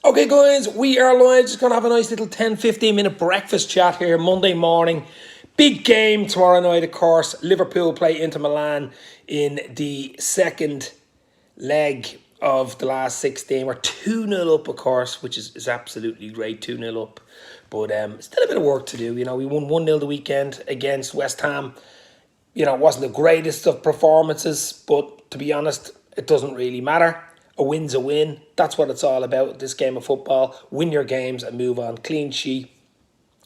Okay, guys, we are live. Just going to have a nice little 10-15 minute breakfast chat here Monday morning. Big game tomorrow night, of course. Liverpool play Inter Milan in the second leg of the last 16. We're 2-0 up, of course, which is absolutely great, 2-0 up. But still a bit of work to do. You know, we won 1-0 the weekend against West Ham. You know, it wasn't the greatest of performances, but to be honest, it doesn't really matter. A win's a win. That's what it's all about, this game of football. Win your games and move on. Clean sheet.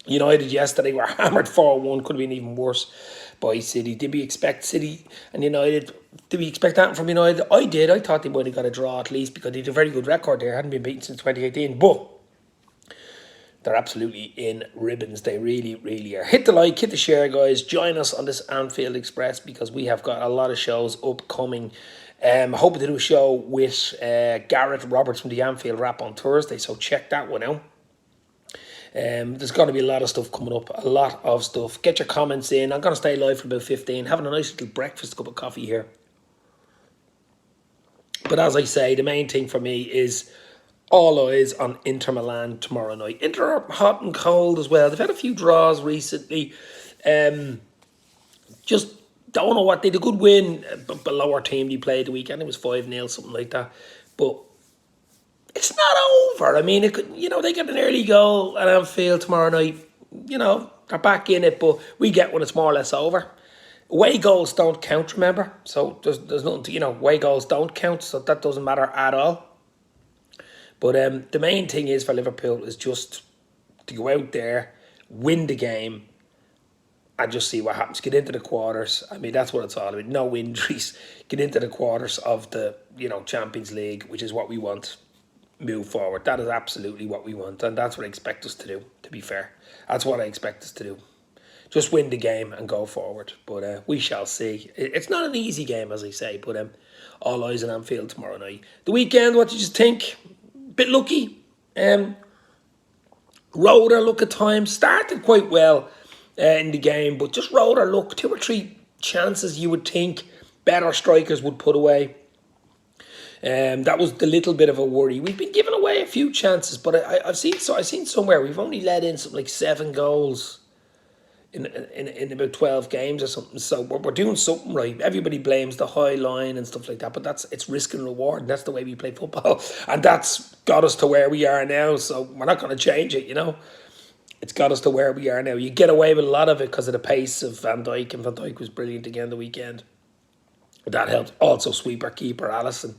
United yesterday were hammered 4-1. Could have been even worse by City. Did we expect City and United? Did we expect that from United? I did. I thought they might have got a draw at least because they had a very good record there. Hadn't been beaten since 2018. But they're absolutely in ribbons. They really, really are. Hit the like, hit the share, guys. Join us on this Anfield Express because we have got a lot of shows upcoming. Hoping to do a show with Gareth Roberts from the Anfield Rap on Thursday, so check that one out. There's going to be a lot of stuff coming up, a lot of stuff. Get your comments in. I'm going to stay live for about 15, having a nice little breakfast cup of coffee here. But as I say, the main thing for me is all eyes on Inter Milan tomorrow night. Inter are hot and cold as well. They've had a few draws recently. Just don't know what they did. A good win below our team they played the weekend. It was 5-0, something like that. But it's not over. I mean, it could, they get an early goal at Anfield tomorrow night. They're back in it, but we get when it's more or less over. Away goals don't count, remember? So there's nothing to, away goals don't count, so that doesn't matter at all. But the main thing is for Liverpool is just to go out there, win the game, and just see what happens. Get into the quarters. I mean, that's what it's all about. No injuries. Get into the quarters of the, Champions League, which is what we want. Move forward. That is absolutely what we want. And that's what I expect us to do, to be fair. That's what I expect us to do. Just win the game and go forward. But we shall see. It's not an easy game, as I say. But all eyes on Anfield tomorrow night. The weekend, what did you think? Bit lucky. Rode our luck at times. Started quite well in the game, but just rode our luck. 2 or 3 chances you would think better strikers would put away. That was the little bit of a worry. We've been giving away a few chances, but I've seen somewhere we've only let in something like 7 goals in about 12 games or something. So we're doing something right. Everybody blames the high line and stuff like that, but it's risk and reward, and that's the way we play football, and that's got us to where we are now. So we're not going to change it, It's got us to where we are now. You get away with a lot of it because of the pace of Van Dijk, and Van Dijk was brilliant again the weekend. That helped. Also, sweeper keeper Alisson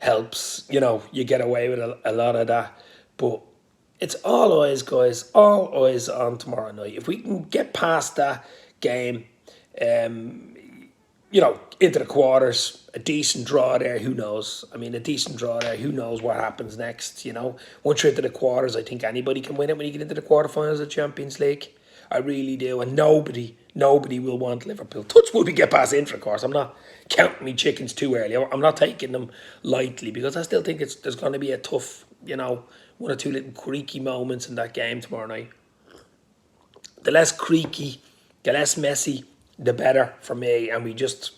helps. You get away with a lot of that. But it's all eyes, guys. All eyes on tomorrow night. If we can get past that game, into the quarters, a decent draw there, who knows? I mean, a decent draw there, who knows what happens next, Once you're into the quarters, I think anybody can win it when you get into the quarterfinals of the Champions League. I really do. And nobody will want Liverpool. Touch wood, we get past Inter, of course. I'm not counting me chickens too early. I'm not taking them lightly because I still think there's going to be a tough, 1 or 2 little creaky moments in that game tomorrow night. The less creaky, the less messy, the better for me, and we just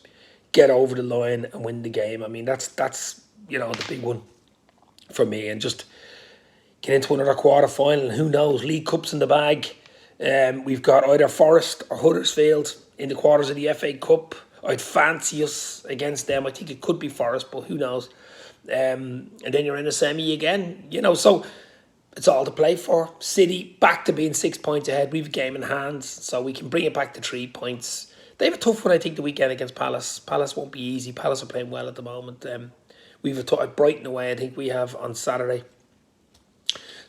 get over the line and win the game. I mean, that's the big one for me, and just get into another quarter final. Who knows? League Cup's in the bag. We've got either Forest or Huddersfield in the quarters of the FA Cup. I'd fancy us against them. I think it could be Forest, but who knows? And then you're in a semi again. So it's all to play for. City back to being 6 points ahead. We've a game in hand, so we can bring it back to 3 points. They have a tough one, I think, the weekend against Palace. Palace won't be easy. Palace are playing well at the moment. We've a Brighton away, I think we have on Saturday.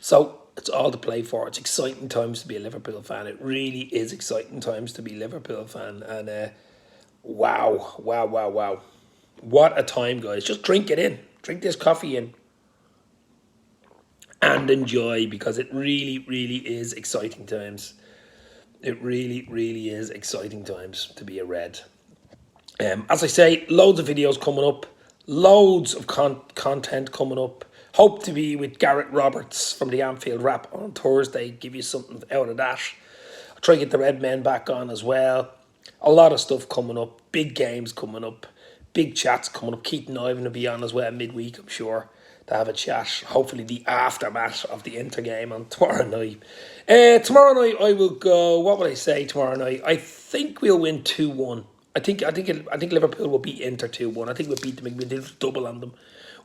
So it's all to play for. It's exciting times to be a Liverpool fan. It really is exciting times to be a Liverpool fan. And wow. What a time, guys. Just drink it in. Drink this coffee in. And enjoy, because it really, really is exciting times. It really, really is exciting times to be a Red. As I say, loads of videos coming up. Loads of content coming up. Hope to be with Gareth Roberts from the Anfield Rap on Thursday. Give you something out of that. I'll try to get the Red Men back on as well. A lot of stuff coming up. Big games coming up. Big chats coming up. Keaton Ivan will be on as well midweek, I'm sure. to have a chat. Hopefully the aftermath of the Inter game on tomorrow night. Tomorrow night I will go. What would I say tomorrow night? I think we'll win 2-1. I think Liverpool will beat Inter 2-1. I think we'll beat them. We'll do double on them.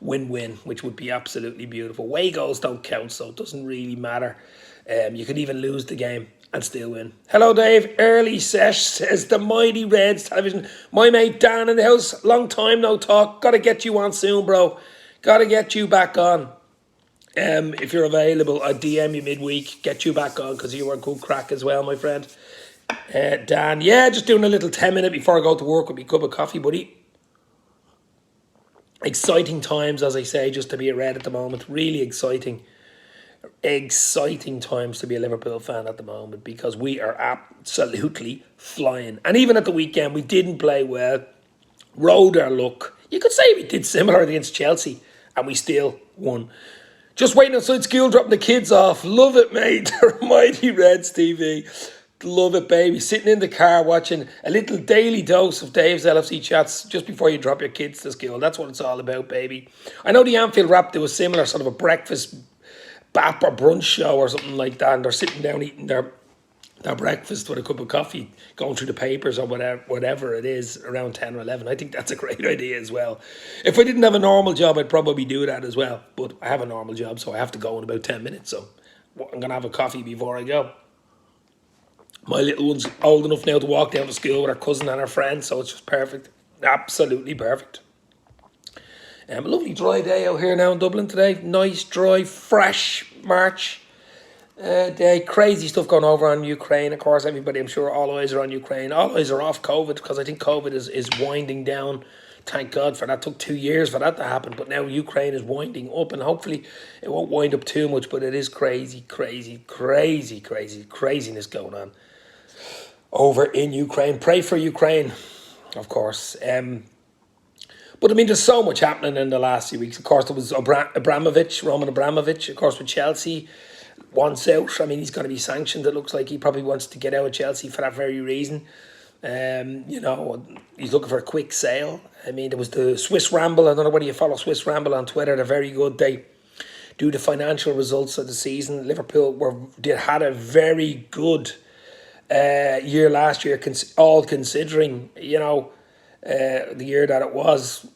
Win-win, which would be absolutely beautiful. Away goals don't count, so it doesn't really matter. You could even lose the game and still win. Hello, Dave. Early sesh, says the Mighty Reds television. My mate Dan in the house. Long time no talk. Got to get you on soon, bro. Got to get you back on. If you're available, I'll DM you midweek. Get you back on because you were a good crack as well, my friend. Dan, yeah, just doing a little 10-minute before I go to work with my cup of coffee, buddy. Exciting times, as I say, just to be a Red at the moment. Really exciting times to be a Liverpool fan at the moment because we are absolutely flying. And even at the weekend, we didn't play well. Rode our luck. You could say we did similar against Chelsea and we still won. Just waiting outside school, dropping the kids off. Love it, mate. Mighty Reds TV. Love it, baby. Sitting in the car watching a little daily dose of Dave's LFC chats just before you drop your kids to school. That's what it's all about, baby. I know the Anfield Wrap do a similar sort of a breakfast bap or brunch show or something like that, and they're sitting down eating their breakfast with a cup of coffee, going through the papers or whatever it is around 10 or 11. I think that's a great idea as well. If I didn't have a normal job, I'd probably do that as well. But I have a normal job, so I have to go in about 10 minutes. So I'm going to have a coffee before I go. My little one's old enough now to walk down to school with her cousin and her friends, so it's just perfect. Absolutely perfect. A lovely dry day out here now in Dublin today. Nice, dry, fresh March day. Crazy stuff going over on Ukraine. Of course, everybody, I'm sure, all eyes are on Ukraine. All eyes are off COVID because I think COVID is winding down. Thank God for that. It took 2 years for that to happen, but now Ukraine is winding up, and hopefully it won't wind up too much, but it is craziness going on over in Ukraine. Pray for Ukraine, of course. But I mean, there's so much happening in the last few weeks. Of course, there was Roman Abramovich, of course, with Chelsea, wants out. I mean, he's going to be sanctioned. It looks like he probably wants to get out of Chelsea for that very reason. He's looking for a quick sale. I mean, there was the Swiss Ramble. I don't know whether you follow Swiss Ramble on Twitter. They're very good. They do the financial results of the season. Liverpool had a very good year last year, all considering, the year that it was.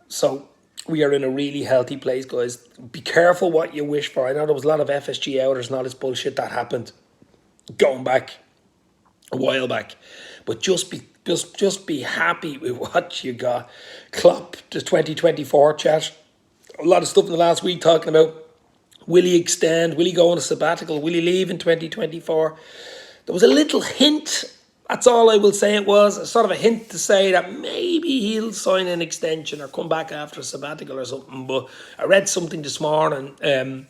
So we are in a really healthy place, guys. Be careful what you wish for. I know there was a lot of FSG outers and all this bullshit that happened going back a while back, but just be happy with what you got. Klopp, the 2024 chat. A lot of stuff in the last week talking about, will he extend? Will he go on a sabbatical? Will he leave in 2024? There was a little hint. That's all I will say it was. Sort of a hint to say that maybe he'll sign an extension or come back after a sabbatical or something. But I read something this morning and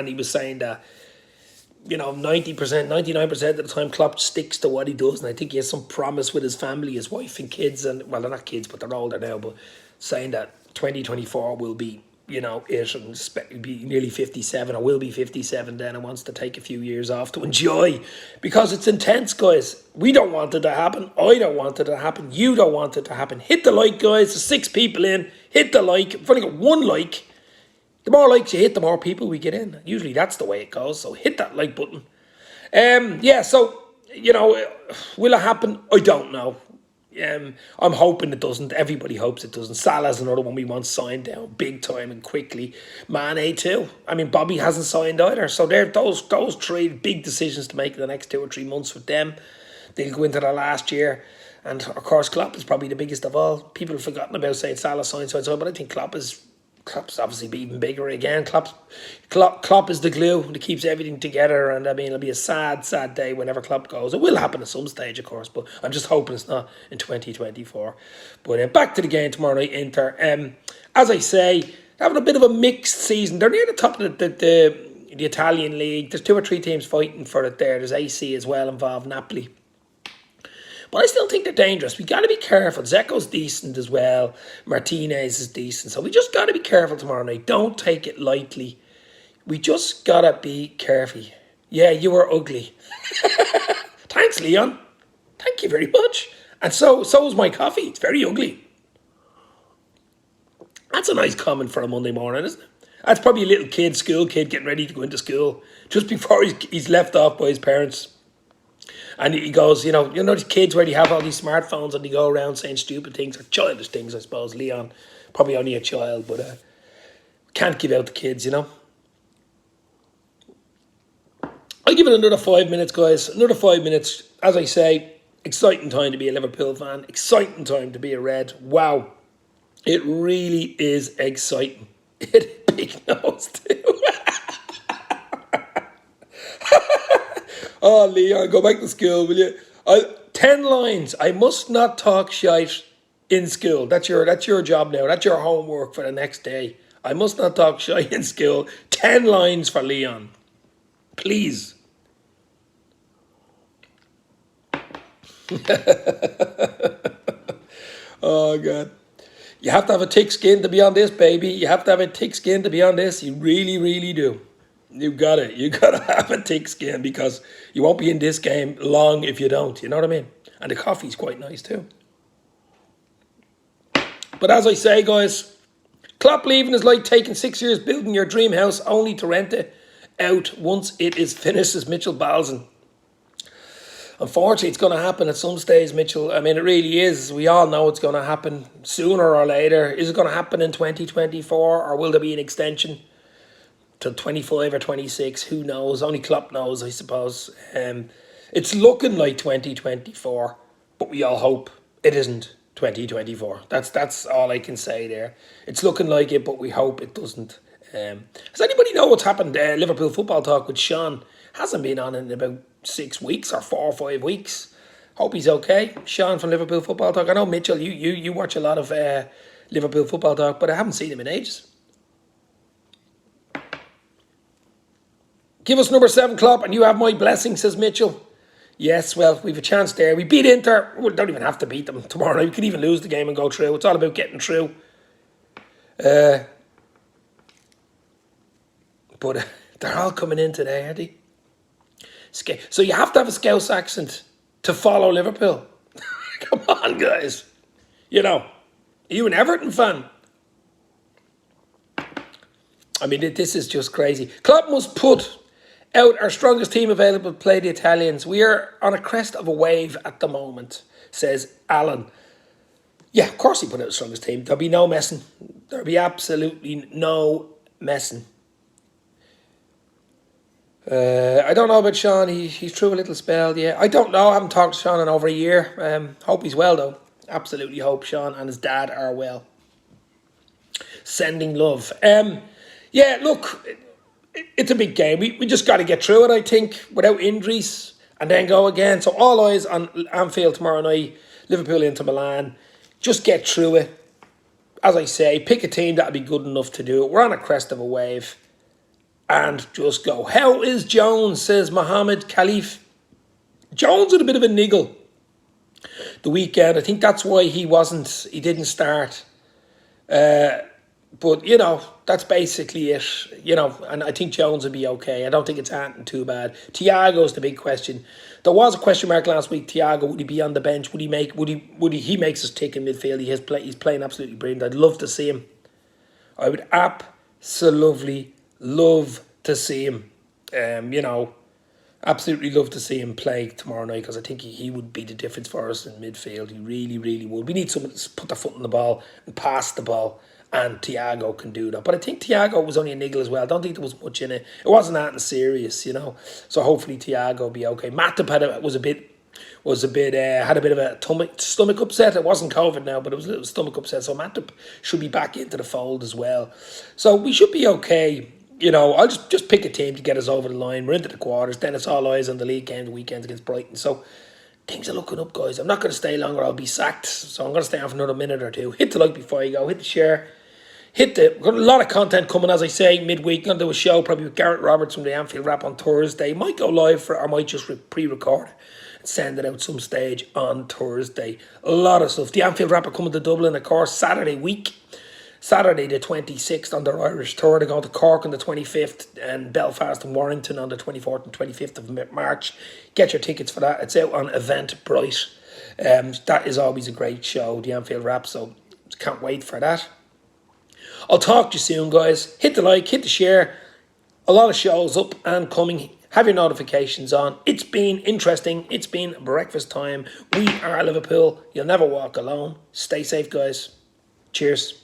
he was saying that, 90%, 99% of the time Klopp sticks to what he does. And I think he has some promise with his family, his wife and kids. And, well, they're not kids, but they're older now. But saying that 2024 will be, it and be nearly 57 or will be 57 then, and wants to take a few years off to enjoy because it's intense, guys. We don't want it to happen. I don't want it to happen. You don't want it to happen. Hit the like, guys. There's 6 people in. Hit the like. If I got 1 like, the more likes you hit, the more people we get in. Usually that's the way it goes. So hit that like button. So, will it happen? I don't know. I'm hoping it doesn't. Everybody hopes it doesn't. Salah's another one we want signed down big time and quickly. Mane too. I mean, Bobby hasn't signed either. So they're those 3 big decisions to make in the next 2 or 3 months with them. They'll go into their last year. And of course, Klopp is probably the biggest of all. People have forgotten about saying Salah signed, but I think Klopp's obviously even bigger again. Klopp is the glue that keeps everything together, and I mean, it'll be a sad day whenever Klopp goes. It will happen at some stage, of course, but I'm just hoping it's not in 2024. But back to the game tomorrow night, Inter. As I say, having a bit of a mixed season. They're near the top of the Italian league. There's 2 or 3 teams fighting for it there. There's AC as well involved, Napoli. But I still think they're dangerous. We got to be careful. Zeko's decent as well. Martinez is decent. So we just got to be careful tomorrow night. Don't take it lightly. We just got to be careful. Yeah, you were ugly. Thanks, Leon. Thank you very much. And so is my coffee. It's very ugly. That's a nice comment for a Monday morning, isn't it? That's probably a little kid, school kid, getting ready to go into school just before he's left off by his parents. And he goes, these kids where they have all these smartphones and they go around saying stupid things or childish things, I suppose. Leon, probably only a child, but can't give out the kids. I'll give it another 5 minutes, guys. Another 5 minutes. As I say, exciting time to be a Liverpool fan. Exciting time to be a Red. Wow. It really is exciting. It big nose too. Oh, Leon, go back to school, will you? 10 lines. I must not talk shite in school. That's your job now. That's your homework for the next day. I must not talk shite in school. 10 lines for Leon. Please. Oh, God. You have to have a thick skin to be on this, baby. You have to have a thick skin to be on this. You really, really do. You got it. You got to have a thick skin because you won't be in this game long if you don't. You know what I mean? And the coffee's quite nice too. But as I say, guys, Klopp leaving is like taking 6 years building your dream house only to rent it out once it is finished, as Mitchell Balzan. Unfortunately, it's going to happen at some stage, Mitchell. I mean, it really is. We all know it's going to happen sooner or later. Is it going to happen in 2024 or will there be an extension to 25 or 26? Who knows? Only Klopp knows, I suppose. It's looking like 2024, but we all hope it isn't 2024. That's all I can say there. It's looking like it, but we hope it doesn't. Does anybody know what's happened? Liverpool Football Talk with Sean hasn't been on in about 6 weeks or 4 or 5 weeks. Hope he's okay. Sean from Liverpool Football Talk. I know, Mitchell, you watch a lot of Liverpool Football Talk, but I haven't seen him in ages. Give us number 7, Klopp, and you have my blessing, says Mitchell. Yes, well, we've a chance there. We beat Inter. We don't even have to beat them tomorrow night. We could even lose the game and go through. It's all about getting through. But they're all coming in today, aren't they? So you have to have a Scouse accent to follow Liverpool. Come on, guys. Are you an Everton fan? I mean, this is just crazy. Klopp must put out our strongest team available to play the Italians. We are on a crest of a wave at the moment, says Alan. Yeah, of course he put out the strongest team. There'll be no messing. There'll be absolutely no messing. I don't know about Sean. He's through a little spell, yeah. I don't know. I haven't talked to Sean in over a year. Hope he's well, though. Absolutely hope Sean and his dad are well. Sending love. Yeah, look, it's a big game. We just got to get through it, I think, without injuries and then go again. So all eyes on Anfield tomorrow night. Liverpool into Milan. Just get through it. As I say, pick a team that'll be good enough to do it. We're on a crest of a wave. And just go. How is Jones, says Mohammed Khalif. Jones had a bit of a niggle the weekend. I think that's why he didn't start. But, that's basically it. And I think Jones will be okay. I don't think it's anything too bad. Thiago's the big question. There was a question mark last week. Thiago, would he be on the bench? He makes us tick in midfield. He's playing absolutely brilliant. I'd love to see him. I would absolutely love to see him. Absolutely love to see him play tomorrow night because I think he would be the difference for us in midfield. He really, really would. We need someone to put their foot on the ball and pass the ball, and Thiago can do that. But I think Thiago was only a niggle as well. I don't think there was much in it. It wasn't that serious, So hopefully Thiago will be okay. Matip had a bit of a stomach upset. It wasn't COVID now, but it was a little stomach upset. So Matip should be back into the fold as well. So we should be okay. I'll just pick a team to get us over the line. We're into the quarters. Then it's all eyes on the league game, the weekends against Brighton. So things are looking up, guys. I'm not going to stay longer. I'll be sacked. So I'm going to stay on for another minute or two. Hit the like before you go. Hit the share. We've got a lot of content coming, as I say, midweek. I'm going to do a show probably with Gareth Roberts from the Anfield Wrap on Thursday. Might go live or might just pre-record and send it out some stage on Thursday. A lot of stuff. The Anfield Wrap are coming to Dublin, of course, Saturday the 26th on their Irish tour. They're going to Cork on the 25th and Belfast and Warrington on the 24th and 25th of March. Get your tickets for that. It's out on Eventbrite. That is always a great show, the Anfield Wrap, so can't wait for that. I'll talk to you soon, guys. Hit the like, hit the share. A lot of shows up and coming. Have your notifications on. It's been interesting. It's been breakfast time. We are Liverpool. You'll never walk alone. Stay safe, guys. Cheers.